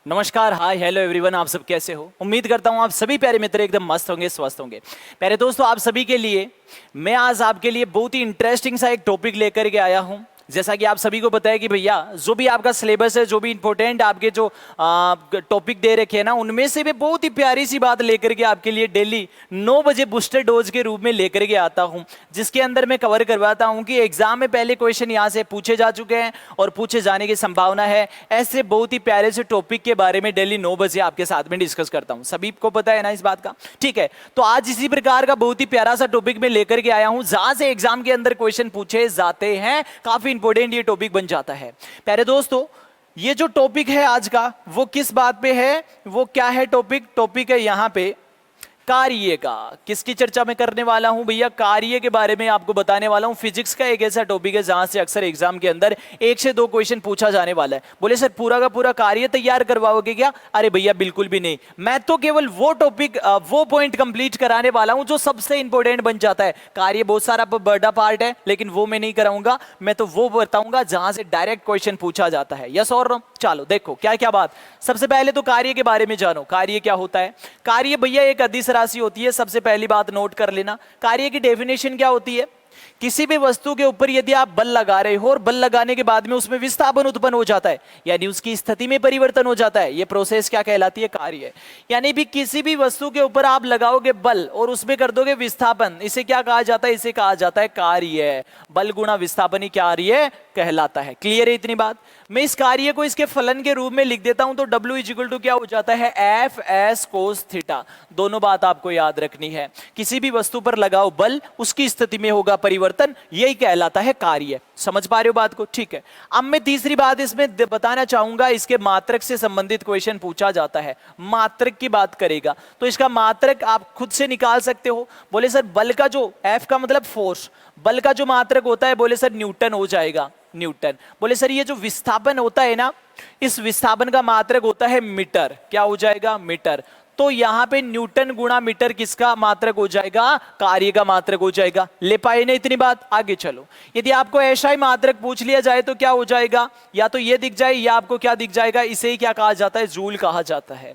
नमस्कार, हाय, hello everyone. आप सब कैसे हो? उम्मीद करता हूँ आप सभी प्यारे मित्र एकदम मस्त होंगे, स्वस्थ होंगे। प्यारे दोस्तों, आप सभी के लिए मैं आज आपके लिए बहुत ही इंटरेस्टिंग सा एक टॉपिक लेकर के आया हूँ। जैसा कि आप सभी को पता है कि भैया जो भी आपका सिलेबस है, जो भी इंपॉर्टेंट आपके जो टॉपिक दे रखे हैं ना, उनमें से भी बहुत ही प्यारी सी बात लेकर के आपके लिए डेली 9 बजे बूस्टर डोज के रूप में लेकर के आता हूं, जिसके अंदर मैं कवर करवाता हूं कि एग्जाम में पहले क्वेश्चन यहां से पूछे जा चुके हैं और पूछे जाने की संभावना है। ऐसे बहुत ही प्यारे से टॉपिक के बारे में डेली 9 बजे आपके साथ में डिस्कस करता हूं। सभी को पता है ना इस बात का? ठीक है, तो आज इसी प्रकार का बहुत ही प्यारा सा टॉपिक में लेकर के आया हूं, जहां से एग्जाम के अंदर क्वेश्चन पूछे जाते हैं। काफी इंपॉर्टेंट ये टॉपिक बन जाता है। प्यारे दोस्तों, ये जो टॉपिक है आज का, वो किस बात पे है? वो क्या है टॉपिक? टॉपिक है यहां पे कार्य का। किसकी चर्चा में करने वाला हूं भैया? कार्य के बारे में आपको बताने वाला हूं। फिजिक्स का एक ऐसा टॉपिक है जहां से अक्सर एग्जाम के अंदर 1 से 2 क्वेश्चन पूछा जाने वाला है। बोले सर पूरा का पूरा कार्य तैयार करवाओगे क्या? अरे भैया बिल्कुल भी नहीं, मैं तो केवल वो टॉपिक वो पॉइंट कंप्लीट कराने वाला हूं जो सबसे इंपॉर्टेंट बन जाता है। कार्य बहुत सारा बड़ा पार्ट है, लेकिन वो मैं नहीं कराऊंगा। मैं तो वो बताऊंगा जहां से डायरेक्ट क्वेश्चन पूछा जाता है। यस और नो? चलो देखो क्या क्या बात। सबसे पहले तो कार्य के बारे में जानो। कार्य क्या होता है? कार्य भैया एक अदिश राशि होती है। सबसे पहली बात नोट कर लेना, कार्य की डेफिनेशन क्या होती है? किसी भी वस्तु के ऊपर यदि आप बल लगा रहे हो और बल लगाने के बाद में उसमें विस्थापन उत्पन्न हो जाता है, यानी उसकी स्थिति में परिवर्तन हो जाता है, यह प्रोसेस क्या कहलाती है? कार्य। यानी भी किसी भी वस्तु के ऊपर आप लगाओगे बल और उसमें कर दोगे विस्थापन, इसे क्या कहा जाता है? इसे कहा जाता है कार्य। बल गुणा विस्थापन ही कार्य कहलाता है। क्लियर है इतनी बात? मैं इस कार्य को इसके फलन के रूप में लिख देता हूं, तो W इक्वल टू क्या हो जाता है? F S cos theta. दोनों बात आपको याद रखनी है। किसी भी वस्तु पर लगाओ बल, उसकी स्थिति में होगा परिवर्तन, यही कहलाता है कार्य। समझ पा रहे हो बात को? ठीक है। अब मैं तीसरी बात इसमें बताना चाहूंगा, इसके मात्रक से संबंधित क्वेश्चन पूछा जाता है। मात्रक की बात करेगा तो इसका मात्रक आप खुद से निकाल सकते हो। बोले सर बल का जो एफ का मतलब फोर्स, बल का जो मात्रक होता है, बोले सर न्यूटन हो जाएगा। न्यूटन। बोले सर ये जो विस्थापन होता है ना, इस विस्थापन का मात्रक होता है मीटर। क्या हो जाएगा? मीटर। तो यहां पे न्यूटन गुणा मीटर किसका मात्रक हो जाएगा? कार्य का मात्रक हो जाएगा। ले पाए ना इतनी बात? आगे चलो। यदि आपको ऐसा ही मात्रक पूछ लिया जाए तो क्या हो जाएगा? या तो ये दिख जाए या आपको क्या दिख जाएगा? इसे ही क्या कहा जाता है? जूल कहा जाता है।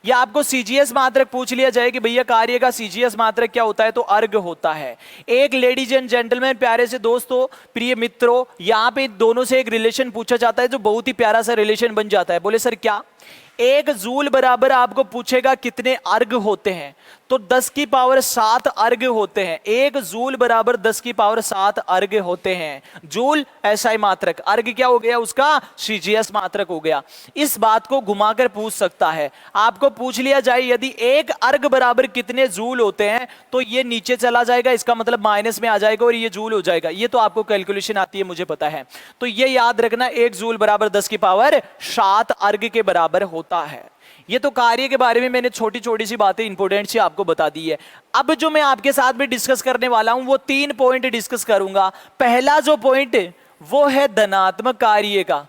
या आपको सीजीएस मात्रक पूछ लिया जाए कि भैया कार्य का सीजीएस मात्रक क्या होता है, तो अर्ग होता है। एक लेडीज एंड जेंटलमैन, प्यारे से दोस्तों, प्रिय मित्रों, यहां पे दोनों से एक रिलेशन पूछा जाता है जो बहुत ही प्यारा सा रिलेशन बन जाता है। बोले सर क्या? 1 जूल बराबर आपको पूछेगा कितने अर्ग होते हैं, तो 10 की पावर 7 अर्ग होते हैं। 1 जूल बराबर 10 की पावर 7 अर्ग होते हैं। जूल एसआई मात्रक, अर्ग क्या हो गया? उसका सीजीएस मात्रक हो गया। इस बात को घुमाकर पूछ सकता है। आपको पूछ लिया जाए यदि 1 अर्ग बराबर कितने जूल होते हैं, तो ये नीचे चला जाएगा, इसका मतलब माइनस में आ जाएगा और ये जूल हो जाएगा। ये तो आपको कैलकुलेशन आती है, मुझे पता है। तो ये याद रखना, 1 जूल बराबर 10 की पावर 7 अर्ग के बराबर होता है। ये तो कार्य के बारे में मैंने छोटी छोटी सी बातें इंपॉर्टेंट सी आपको बता दी है। अब जो मैं आपके साथ में डिस्कस करने वाला हूं, वो 3 पॉइंट डिस्कस करूंगा। पहला जो पॉइंट वो है धनात्मक कार्य का।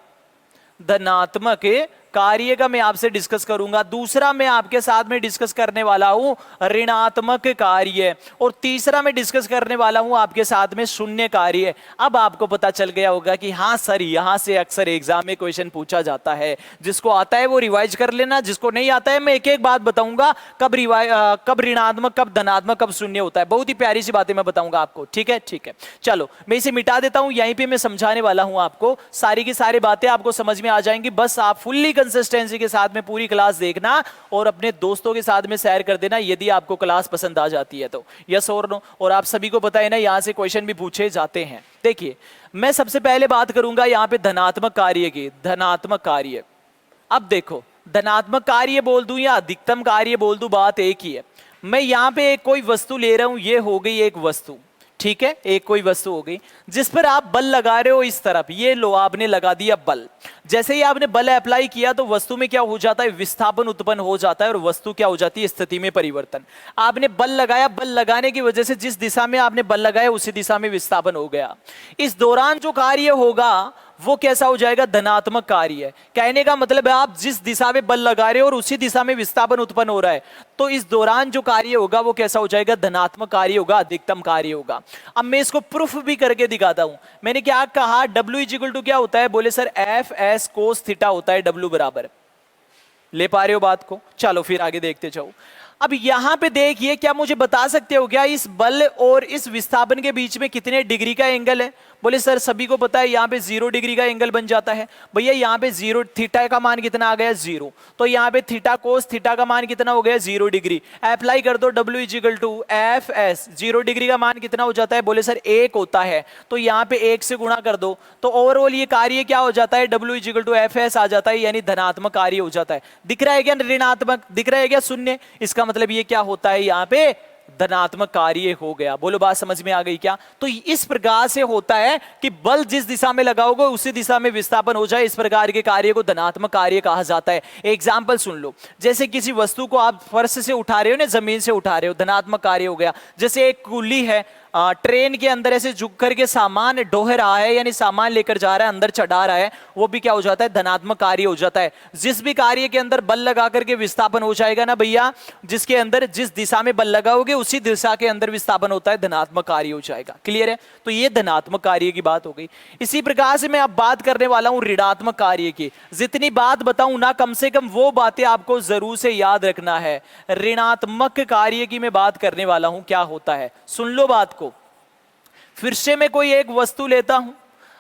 धनात्मक कार्य का मैं आपसे डिस्कस करूंगा। दूसरा मैं आपके साथ में डिस्कस करने वाला हूं ऋणात्मक कार्य, और तीसरा मैं डिस्कस करने वाला हूं आपके साथ में शून्य कार्य। अब आपको पता चल गया होगा कि हाँ सर, यहां से अक्सर एग्जाम में क्वेश्चन पूछा जाता है। जिसको आता है वो रिवाइज कर लेना, जिसको नहीं आता है मैं एक एक बात बताऊंगा, कब ऋणात्मक, कब धनात्मक, कब शून्य होता है। बहुत ही प्यारी सी बातें मैं बताऊंगा आपको। ठीक है, ठीक है। चलो मैं इसे मिटा देता हूं, यहीं पर मैं समझाने वाला हूं आपको। सारी की सारी बातें आपको समझ में आ जाएंगी। बस आप फुल्ली कंसिस्टेंसी के साथ में पूरी क्लास देखना और अपने दोस्तों के साथ में शेयर कर देना यदि आपको क्लास पसंद आ जाती है तो। यस और नो? और आप सभी को पता है ना, यहां से क्वेश्चन भी पूछे जाते हैं। देखिए मैं सबसे पहले बात करूंगा यहां पे धनात्मक कार्य की। धनात्मक कार्य, अब देखो धनात्मक कार्य बोल दूं या अधिकतम कार्य बोल दूं, बात एक ही है। मैं यहां पे एक कोई वस्तु ले रहा हूं, ये हो गई एक वस्तु। ठीक है, एक कोई वस्तु हो गई जिस पर आप बल लगा रहे हो इस तरफ। ये लो आपने लगा दिया बल। जैसे ही आपने बल अप्लाई किया तो वस्तु में क्या हो जाता है? विस्थापन उत्पन्न हो जाता है और वस्तु क्या हो जाती है? स्थिति में परिवर्तन। आपने बल लगाया, बल लगाने की वजह से जिस दिशा में आपने बल लगाया उसी दिशा में विस्थापन हो गया। इस दौरान जो कार्य होगा वो कैसा हो जाएगा? धनात्मक कार्य। कहने का मतलब है आप जिस दिशा में बल लगा रहे हो और उसी दिशा में विस्थापन उत्पन्न हो रहा है, तो इस दौरान जो कार्य होगा वो कैसा हो जाएगा? धनात्मक कार्य होगा, अधिकतम कार्य होगा। अब मैं इसको प्रूफ भी करके दिखाता हूं। मैंने क्या कहा? W इक्वल टू क्या होता है? बोले sir F S cos theta होता है। W बराबर ले पा रहे हो बात को? चलो फिर आगे देखते जाओ। अब यहां पे देखिए, क्या मुझे बता सकते हो क्या इस बल और इस विस्थापन के बीच में कितने डिग्री का एंगल है? बोले सर सभी को पता है यहाँ पे 0 डिग्री का एंगल बन जाता है। भैया यहाँ पे 0 थीटा का मान कितना आ गया? 0। तो यहाँ पे थीटा कोस थीटा का मान कितना हो गया? 0 डिग्री। अप्लाई कर दो W is equal to F S. 0 degree का मान कितना हो जाता है? बोले सर 1 होता है। तो यहाँ पे 1 से गुणा कर दो, तो ओवरऑल ये कार्य क्या हो जाता है? W is equal to F S आ जाता है, यानी धनात्मक कार्य हो जाता है। दिख रहा है क्या ऋणात्मक? दिख रहा है क्या शून्य? इसका मतलब ये क्या होता है? यहाँ पे धनात्मक कार्य हो गया। बोलो बात समझ में आ गई क्या? तो इस प्रकार से होता है कि बल जिस दिशा में लगाओगे उसी दिशा में विस्थापन हो जाए, इस प्रकार के कार्य को धनात्मक कार्य कहा जाता है। एग्जाम्पल सुन लो, जैसे किसी वस्तु को आप फर्श से उठा रहे हो ना, जमीन से उठा रहे हो, धनात्मक कार्य हो गया। जैसे एक कुल्ली है, ट्रेन के अंदर ऐसे झुक करके सामान ढोह रहा है, यानी सामान लेकर जा रहा है, अंदर चढ़ा रहा है, वो भी क्या हो जाता है? धनात्मक कार्य हो जाता है। जिस भी कार्य के अंदर बल लगा करके विस्थापन हो जाएगा ना भैया, जिसके अंदर जिस दिशा में बल लगाओगे उसी दिशा के अंदर विस्थापन होता है, धनात्मक कार्य हो जाएगा। क्लियर है? तो ये धनात्मक कार्य की बात हो गई। इसी प्रकार से मैं अब बात करने वाला हूं ऋणात्मक कार्य की। जितनी बात बताऊं ना, कम से कम वो बातें आपको जरूर से याद रखना है। ऋणात्मक कार्य की मैं बात करने वाला हूं, क्या होता है सुन लो बात को। फिर से मैं कोई एक वस्तु लेता हूं,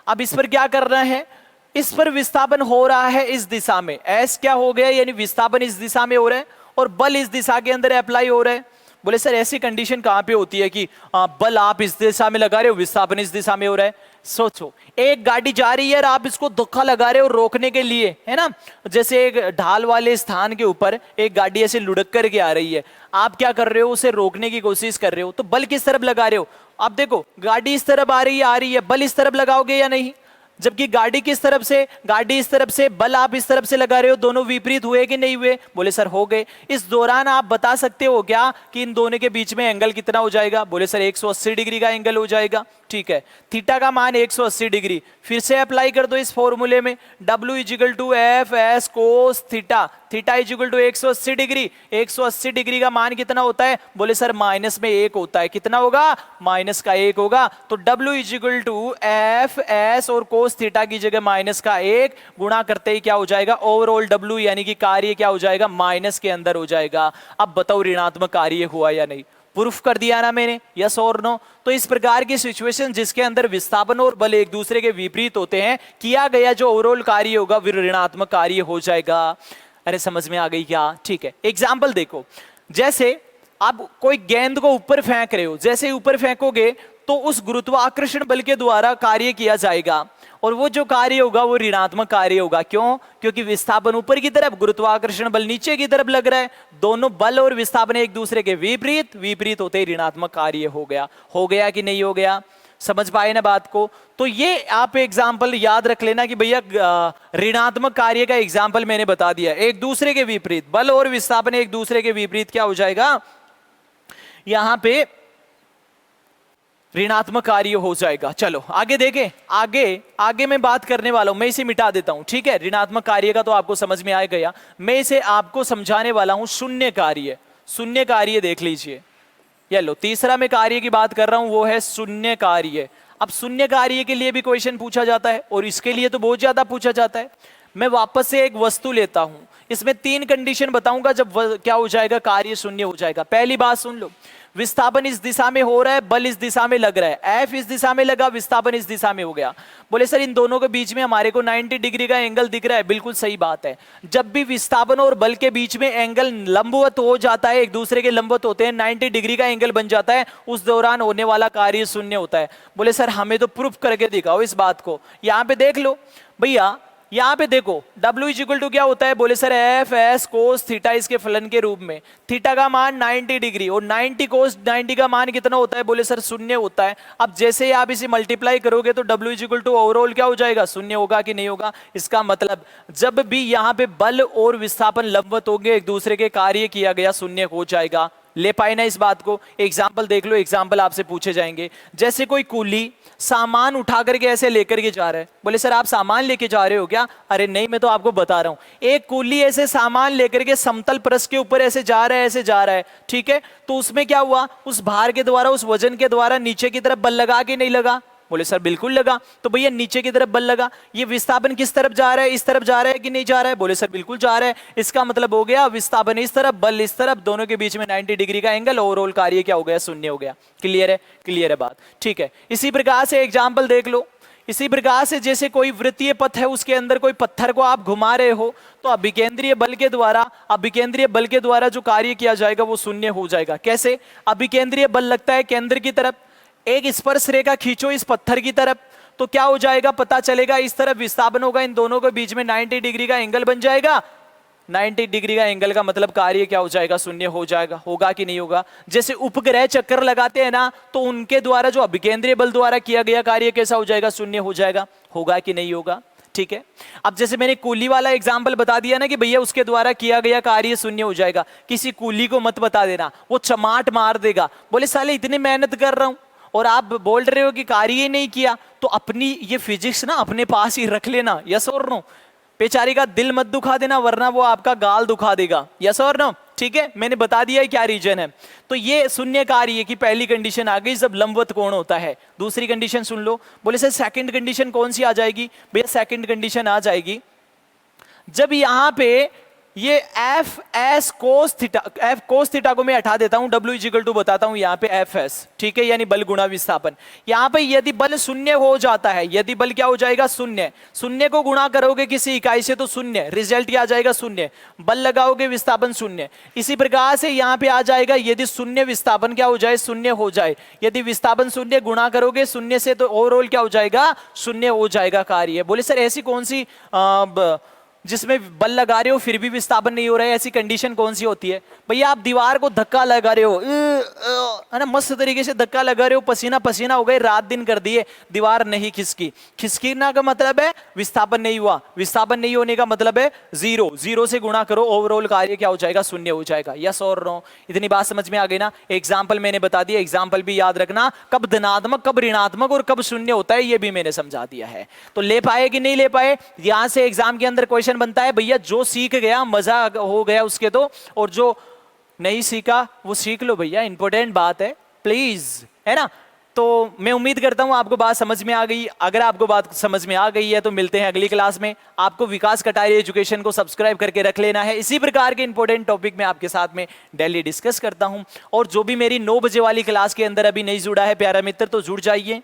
अब इस पर क्या करना है? इस पर विस्थापन हो रहा है इस दिशा में, एस क्या हो गया? यानी विस्थापन इस दिशा में हो रहा है और बल इस दिशा के अंदर अप्लाई हो रहा है। बोले सर ऐसी कंडीशन कहां पे होती है कि बल आप इस दिशा में लगा रहे हो, विस्थापन इस दिशा में हो रहा है? सोचो, एक गाड़ी जा रही है और आप इसको धक्का लगा रहे हो रोकने के लिए, है ना? जैसे एक ढाल वाले स्थान के ऊपर एक गाड़ी ऐसे लुढ़क करके आ रही है, आप क्या कर रहे हो? उसे रोकने की कोशिश कर रहे हो, तो बल किस तरफ लगा रहे हो? अब देखो, गाड़ी इस तरफ आ रही है, बल इस तरफ लगाओगे या नहीं? जबकि गाड़ी किस तरफ से? गाड़ी इस तरफ से, बल आप इस तरफ से लगा रहे हो, दोनों विपरीत हुए कि नहीं हुए? बोले सर हो गए। इस दौरान आप बता सकते हो क्या कि इन दोनों के बीच में एंगल कितना हो जाएगा? बोले सर 180 डिग्री का एंगल हो जाएगा। ठीक है, थीटा का मान 180 डिग्री। फिर से अप्लाई कर दो इस फॉर्मूले में, W is equal to F S cos theta, theta is equal to 180 degree. 180 degree का मान कितना होता है? बोले सर माइनस में 1 होता है। कितना होगा? माइनस का 1 होगा। तो W is equal to F S और कोस थीटा की जगह माइनस का 1 गुणा करते ही क्या हो जाएगा? ओवरऑल W यानी कि कार्य क्या हो जाएगा? माइनस के अंदर हो जाएगा। अब बताओ ऋणात्मक कार्य हुआ या नहीं? प्रूफ कर दिया ना मैंने, यस और नो? तो इस प्रकार की सिचुएशन जिसके अंदर विस्थापन और बल एक दूसरे के विपरीत होते हैं, किया गया जो ओवरऑल कार्य होगा वो ऋणात्मक कार्य हो जाएगा। अरे समझ में आ गई क्या? ठीक है, एग्जाम्पल देखो, जैसे आप कोई गेंद को ऊपर फेंक रहे हो, जैसे ऊपर फेंकोगे तो उस गुरुत्वाकर्षण बल के द्वारा कार्य किया जाएगा, और वो जो कार्य होगा वो ऋणात्मक कार्य होगा। क्यों? क्योंकि विस्थापन ऊपर की तरफ, गुरुत्वाकर्षण बल नीचे की तरफ लग रहा है। दोनों बल और विस्थापन एक दूसरे के विपरीत, विपरीत होते ही ऋणात्मक कार्य हो गया। हो गया कि नहीं हो गया? समझ पाए ना बात को? तो ये आप एग्जाम्पल याद रख लेना कि भैया ऋणात्मक कार्य का एग्जाम्पल मैंने बता दिया, एक दूसरे के विपरीत, बल और विस्थापन एक दूसरे के विपरीत क्या हो जाएगा? यहां पे ऋणात्मक कार्य हो जाएगा। चलो आगे देखें, आगे मैं बात करने वाला हूं, मैं इसे मिटा देता हूं। ठीक है, ऋणात्मक कार्य का तो आपको समझ में आ गया। मैं इसे आपको समझाने वाला हूं शून्य कार्य। शून्य कार्य देख लीजिए, ये लो तीसरा मैं कार्य की बात कर रहा हूं, वो है शून्य कार्य। अब शून्य कार्य के लिए भी क्वेश्चन पूछा जाता है और इसके लिए तो बहुत ज्यादा पूछा जाता है। मैं वापस से एक वस्तु लेता हूं, इसमें 3 कंडीशन बताऊंगा जब क्या हो जाएगा? कार्य शून्य हो जाएगा। पहली बात सुन लो, विस्थापन इस दिशा में हो रहा है, बल इस दिशा में लग रहा है, एफ इस दिशा में लगा, विस्थापन इस दिशा में हो गया। बोले सर इन दोनों के बीच में हमारे को 90 डिग्री का एंगल दिख रहा है। बिल्कुल सही बात है, जब भी विस्थापन और बल के बीच में एंगल लंबवत हो जाता है, एक दूसरे के लंबवत होते हैं, 90 डिग्री का एंगल बन जाता है, उस दौरान होने वाला कार्य शून्य होता है। बोले सर हमें तो प्रूफ करके दिखाओ इस बात को। यहां पे देख लो भैया, यहां पे देखो W इक्वल टू क्या होता है? बोले sir F S cos theta, इसके फलन के रूप में थीटा का मान 90 डिग्री और 90 कोस 90 का मान कितना होता है? बोले सर शून्य होता है। अब जैसे ही आप इसे मल्टीप्लाई करोगे तो W इक्वल टू ओवरऑल क्या हो जाएगा? शून्य होगा कि नहीं होगा? इसका मतलब जब भी यहाँ पे बल और विस्थापन लंबवत होंगे, एक दूसरे के कार्य किया गया, शून्य हो जाएगा। ले पाए ना इस बात को? एग्जाम्पल देख लो, एग्जाम्पल आपसे पूछे जाएंगे। जैसे कोई कूली सामान उठा करके ऐसे लेकर के जा रहा है। बोले सर आप सामान लेके जा रहे हो क्या? अरे नहीं, मैं तो आपको बता रहा हूं। एक कूली ऐसे सामान लेकर के समतल पृष्ठ के ऊपर ऐसे जा रहा है, ऐसे जा रहा है, ठीक है? तो उसमें क्या हुआ? उस भार के द्वारा, उस वजन के द्वारा नीचे की तरफ बल लगा कि नहीं लगा? बोले सर बिल्कुल लगा। तो भैया नीचे की तरफ बल लगा, ये विस्थापन किस तरफ जा रहा है, इस तरफ जा रहा है कि नहीं जा रहा है? बोले सर बिल्कुल जा रहा है। इसका मतलब हो गया विस्थापन इस तरफ, बल इस तरफ, दोनों के बीच में 90 डिग्री का एंगल, ओवरऑल कार्य क्या हो गया? शून्य हो गया। क्लियर है? क्लियर है बात, ठीक है। इसी प्रकार से एग्जाम्पल देख लो। इसी प्रकार से जैसे कोई वृत्तीय पथ है, उसके अंदर कोई पत्थर को आप घुमा रहे हो, तो अभिकेंद्रीय बल के द्वारा जो कार्य किया जाएगा वो शून्य हो जाएगा। कैसे? अभिकेंद्रीय बल लगता है केंद्र की तरफ, एक स्पर्श रेखा खींचो इस पत्थर की तरफ, तो क्या हो जाएगा? पता चलेगा इस तरफ विस्थापन होगा, इन दोनों के बीच में 90 डिग्री का एंगल बन जाएगा। 90 डिग्री का एंगल का मतलब कार्य क्या हो जाएगा? शून्य हो जाएगा। होगा कि नहीं होगा? जैसे उपग्रह चक्कर लगाते हैं ना, तो उनके द्वारा जो अभिकेंद्रीय बल द्वारा किया गया कार्य कैसा हो जाएगा? शून्य हो जाएगा। होगा कि नहीं होगा? ठीक है। अब जैसे मैंने कूली वाला एग्जाम्पल बता दिया ना कि भैया उसके द्वारा किया गया कार्य शून्य हो जाएगा, किसी कूली को मत बता देना, वो चमाट मार देगा। बोले साले इतनी मेहनत कर रहा हूं और आप बोल रहे हो कि कार्य ही नहीं किया, तो अपनी ये फिजिक्स ना अपने पास ही रख लेना। यस और नो? बेचारी का दिल मत दुखा देना, वरना वो आपका गाल दुखा देगा। यस और नो? ठीक है, मैंने बता दिया है क्या रीजन है। तो ये शून्य कार्य की पहली कंडीशन आ गई जब लंबवत कोण होता है। दूसरी कंडीशन सुन लो। बोले सर सेकंड कंडीशन कौन सी आ जाएगी? भैया सेकंड कंडीशन आ जाएगी जब यहां पे ये एफ एस कोस थीटा को मैं हटा देता हूं, W इक्वल टू बताता हूं यहाँ पे एफ एस, ठीक है, यानी बल गुणा विस्थापन। यहाँ पे यदि बल शून्य हो जाता है, यदि बल क्या हो जाएगा? शून्य। शून्य को गुणा करोगे किसी इकाई से तो शून्य, रिजल्ट क्या आ जाएगा? शून्य। बल लगाओगे विस्थापन शून्य। इसी प्रकार से यहाँ पे आ जाएगा यदि शून्य विस्थापन क्या हो जाए? शून्य हो जाए। यदि विस्थापन शून्य गुणा करोगे शून्य से तो ओवरऑल क्या हो जाएगा? शून्य हो जाएगा कार्य। बोले सर ऐसी कौन सी जिसमें बल लगा रहे हो फिर भी विस्थापन नहीं हो रहा है, ऐसी कंडीशन कौन सी होती है? भैया आप दीवार को धक्का लगा रहे हो, है ना, मस्त तरीके से धक्का लगा रहे हो, पसीना पसीना हो गए, रात दिन कर दिए, दीवार नहीं खिसकी। खिसकीना का मतलब है विस्थापन नहीं हुआ। विस्थापन नहीं होने का मतलब है जीरो। जीरो से गुणा करो, ओवरऑल कार्य क्या हो जाएगा? शून्य हो जाएगा। यस और नो? इतनी बात समझ में आ गई ना? एग्जाम्पल मैंने बता दिया, एग्जाम्पल भी याद रखना, कब धनात्मक कब ऋणात्मक और कब शून्य होता है ये भी मैंने समझा दिया है। तो ले पाए कि नहीं ले पाए? यहां से एग्जाम के अंदर क्वेश्चन बनता है भैया जो सीख गया मजा हो गया उसके तो, और जो नहीं सीखा वो सीख लो भैया, इंपॉर्टेंट बात है प्लीज, है ना। तो मैं उम्मीद करता हूं आपको बात समझ में आ गई। अगर आपको बात समझ में आ गई है तो मिलते हैं अगली क्लास में। आपको विकास कटारिया एजुकेशन को सब्सक्राइब करके रख लेना है। इसी प्रकार के इंपॉर्टेंट टॉपिक मैं आपके साथ में डेली डिस्कस करता हूं। और जो भी मेरी 9 बजे वाली क्लास के अंदर अभी नहीं जुड़ा है प्यारा मित्र, तो जुड़ जाइए,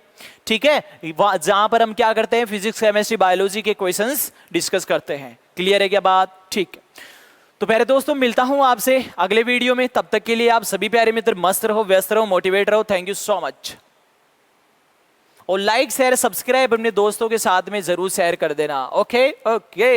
ठीक है, जहां पर हम क्या करते हैं? फिजिक्स केमिस्ट्री बायोलॉजी के क्वेश्चंस डिस्कस करते हैं। क्लियर है क्या बात? ठीक है। तो प्यारे दोस्तों मिलता हूं आपसे अगले वीडियो में। तब तक के लिए आप सभी प्यारे मित्र मस्त रहो, व्यस्त रहो, मोटिवेट रहो। Thank you so much. और लाइक शेयर सब्सक्राइब अपने दोस्तों के साथ में जरूर शेयर कर देना। Okay okay.